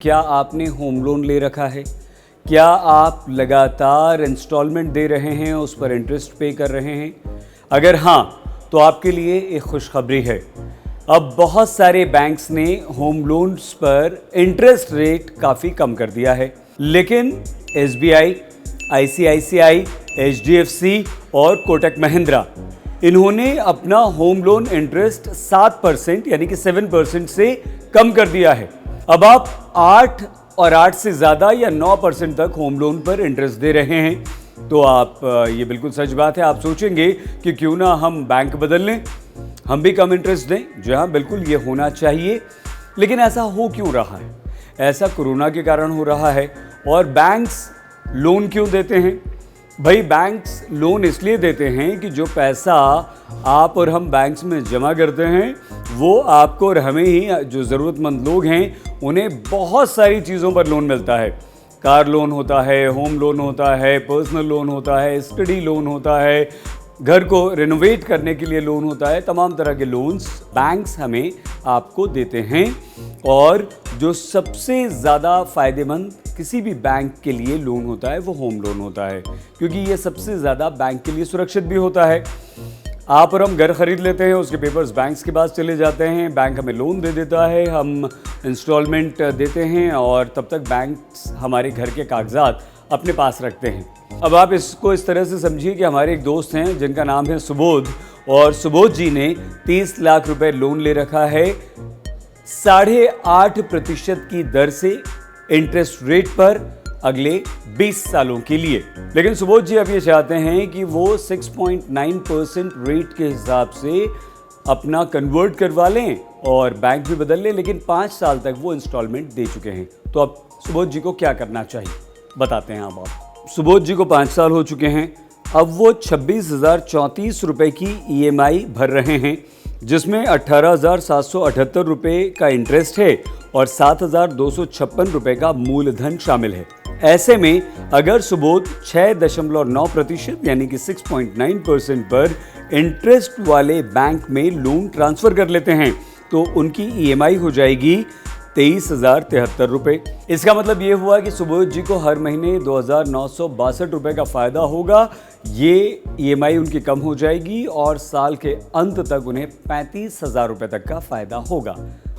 क्या आपने home loan ले रखा है? क्या आप लगातार इंस्टॉलमेंट दे रहे हैं, उस पर इंटरेस्ट पे कर रहे हैं? अगर हाँ, तो आपके लिए एक खुशखबरी है। अब बहुत सारे बैंक्स ने होम लोन्स पर इंटरेस्ट रेट काफ़ी कम कर दिया है, लेकिन SBI, ICICI, HDFC और कोटक महिंद्रा इन्होंने अपना होम लोन इंटरेस्ट 7% यानी कि 7% से कम कर दिया है। अब आप 8 और 8 से ज़्यादा या 9% तक होम लोन पर इंटरेस्ट दे रहे हैं। तो आप ये बिल्कुल सच बात है, आप सोचेंगे कि क्यों ना हम बैंक बदल लें, हम भी कम इंटरेस्ट दें। जी हाँ, बिल्कुल ये होना चाहिए। लेकिन ऐसा हो क्यों रहा है? ऐसा कोरोना के कारण हो रहा है। और बैंक्स लोन क्यों देते हैं? भाई, बैंक्स लोन इसलिए देते हैं कि जो पैसा आप और हम बैंक्स में जमा करते हैं वो आपको और हमें ही, जो ज़रूरतमंद लोग हैं, उन्हें बहुत सारी चीज़ों पर लोन मिलता है। कार लोन होता है, होम लोन होता है, पर्सनल लोन होता है, स्टडी लोन होता है, घर को रिनोवेट करने के लिए लोन होता है। तमाम तरह के लोन्स बैंक्स हमें आपको देते हैं। और जो सबसे ज़्यादा फ़ायदेमंद किसी भी बैंक के लिए लोन होता है वो होम लोन होता है, क्योंकि ये सबसे ज़्यादा बैंक के लिए सुरक्षित भी होता है। आप और हम घर खरीद लेते हैं, उसके पेपर्स बैंक्स के पास चले जाते हैं, बैंक हमें लोन दे देता है, हम इंस्टॉलमेंट देते हैं और तब तक बैंक्स हमारे घर के कागजात अपने पास रखते हैं। अब आप इसको इस तरह से समझिए कि हमारे एक दोस्त हैं जिनका नाम है सुबोध, और सुबोध जी ने 30 लाख रुपए लोन ले रखा है 8.5% की दर से इंटरेस्ट रेट पर अगले 20 सालों के लिए। लेकिन सुबोध जी अब ये चाहते हैं कि वो 6.9% रेट के हिसाब से अपना कन्वर्ट करवा लें और बैंक भी बदल लें, लेकिन 5 साल तक वो इंस्टॉलमेंट दे चुके हैं। तो अब सुबोध जी को क्या करना चाहिए, बताते हैं अब आप। सुबोध जी को 5 साल हो चुके हैं। अब वो 26,034 रुपये की EMI भर रहे हैं, जिसमें 18,778 रुपये का इंटरेस्ट है और 7,256 रुपये का मूलधन शामिल है। ऐसे में अगर सुबोध 6.9% यानी कि 6.9% पर इंटरेस्ट वाले बैंक में लोन ट्रांसफ़र कर लेते हैं तो उनकी EMI हो जाएगी 23,073 रुपये। इसका मतलब ये हुआ कि सुबोध जी को हर महीने 2,962 रुपये का फ़ायदा होगा। ये EMI उनकी कम हो जाएगी और साल के अंत तक उन्हें 35,000 रुपये तक का फ़ायदा होगा।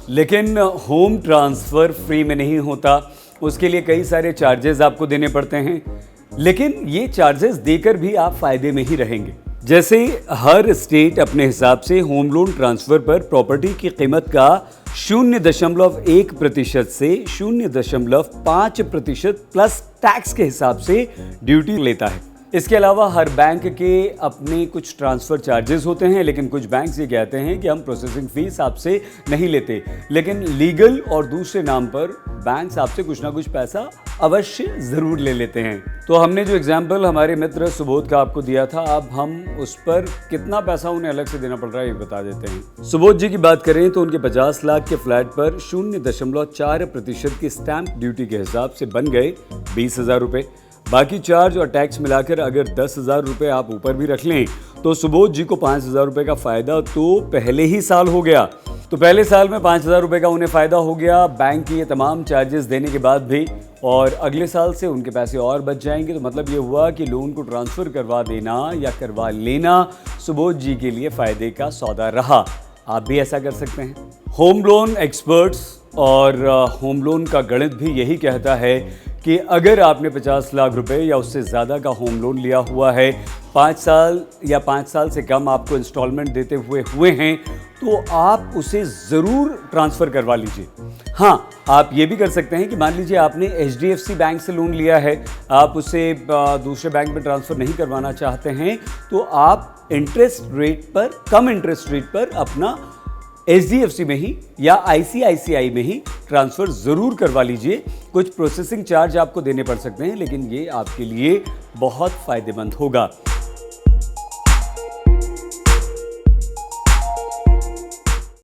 लेकिन होम ट्रांसफ़र फ्री में नहीं होता, उसके लिए कई सारे चार्जेस आपको देने पड़ते हैं। लेकिन ये चार्जेस देकर भी आप फ़ायदे में ही रहेंगे। जैसे हर स्टेट अपने हिसाब से होम लोन ट्रांसफ़र पर प्रॉपर्टी की कीमत का 0.1% से 0.5% प्लस टैक्स के हिसाब से ड्यूटी लेता है। इसके अलावा हर बैंक के अपने कुछ ट्रांसफ़र चार्जेस होते हैं, लेकिन कुछ बैंक्स ये कहते हैं कि हम प्रोसेसिंग फ़ीस आपसे नहीं लेते, लेकिन लीगल और दूसरे नाम पर बैंक्स आपसे कुछ ना कुछ पैसा अवश्य ज़रूर ले लेते हैं। तो हमने जो एग्जाम्पल हमारे मित्र सुबोध का आपको दिया था, अब हम उस पर कितना पैसा उन्हें अलग से देना पड़ रहा है ये बता देते हैं। सुबोध जी की बात करें तो उनके 50 लाख के फ्लैट पर 0.4% की स्टैंप ड्यूटी के हिसाब से बन गए 20,000 रुपये। बाकी चार्ज और टैक्स मिलाकर अगर 10,000 रुपये आप ऊपर भी रख लें तो सुबोध जी को 5,000 रुपये का फ़ायदा तो पहले ही साल हो गया। तो पहले साल में 5,000 रुपये का उन्हें फ़ायदा हो गया बैंक की ये तमाम चार्जेस देने के बाद भी, और अगले साल से उनके पैसे और बच जाएंगे। तो मतलब ये हुआ कि लोन को ट्रांसफ़र करवा देना या करवा लेना सुबोध जी के लिए फ़ायदे का सौदा रहा। आप भी ऐसा कर सकते हैं। होम लोन एक्सपर्ट्स और होम लोन का गणित भी यही कहता है कि अगर आपने 50 लाख रुपए या उससे ज़्यादा का होम लोन लिया हुआ है, 5 साल या 5 साल से कम आपको इंस्टॉलमेंट देते हुए हैं, तो आप उसे ज़रूर ट्रांसफ़र करवा लीजिए। हाँ, आप ये भी कर सकते हैं कि मान लीजिए आपने HDFC बैंक से लोन लिया है, आप उसे दूसरे बैंक में ट्रांसफ़र नहीं करवाना चाहते हैं, तो आप इंटरेस्ट रेट पर, कम इंटरेस्ट रेट पर अपना HDFC में ही या ICICI में ही ट्रांसफ़र ज़रूर करवा लीजिए। कुछ प्रोसेसिंग चार्ज आपको देने पड़ सकते हैं, लेकिन ये आपके लिए बहुत फ़ायदेमंद होगा।